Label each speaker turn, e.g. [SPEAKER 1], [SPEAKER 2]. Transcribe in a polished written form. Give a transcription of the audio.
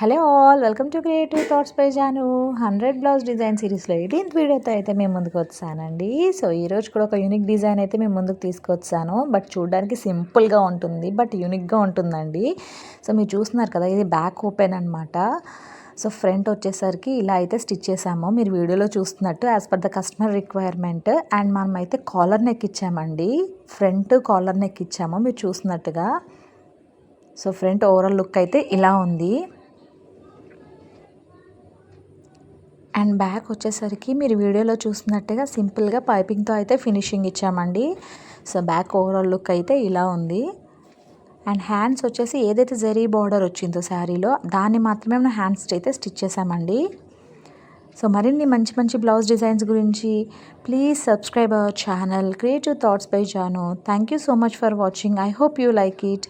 [SPEAKER 1] Hello all, welcome to creative thoughts by Janu. 100 blouse design సిరీస్లో 18th వీడియోతో అయితే మేము ముందుకు వచ్చానండి. సో ఈరోజు కూడా ఒక యూనిక్ డిజైన్ అయితే మేము ముందుకు తీసుకొచ్చాను. బట్ చూడడానికి సింపుల్గా ఉంటుంది, బట్ యూనిక్గా ఉంటుందండి. సో మీరు చూస్తున్నారు కదా, ఇది బ్యాక్ ఓపెన్ అనమాట. సో ఫ్రంట్ వచ్చేసరికి ఇలా అయితే స్టిచ్ చేసాము, మీరు వీడియోలో చూస్తున్నట్టు as per the customer requirement. And మనం అయితే కాలర్ నెక్ ఇచ్చామండి, ఫ్రంట్ కాలర్ నెక్ ఇచ్చాము మీరు చూస్తున్నట్టుగా. సో ఫ్రంట్ ఓవరాల్ లుక్ అయితే ఇలా ఉంది. అండ్ బ్యాక్ వచ్చేసరికి మీరు వీడియోలో చూస్తున్నట్టుగా సింపుల్గా పైపింగ్తో అయితే ఫినిషింగ్ ఇచ్చామండి. సో బ్యాక్ ఓవరాల్ లుక్ అయితే ఇలా ఉంది. అండ్ హ్యాండ్స్ వచ్చేసి ఏదైతే జరీ బార్డర్ వచ్చిందో శారీలో దాన్ని మాత్రమే మనం హ్యాండ్స్ అయితే స్టిచ్ చేసామండి. సో మరిన్ని మంచి మంచి బ్లౌజ్ డిజైన్స్ గురించి please subscribe our channel creative thoughts by Janu. Thank you so much for watching. I hope you like it.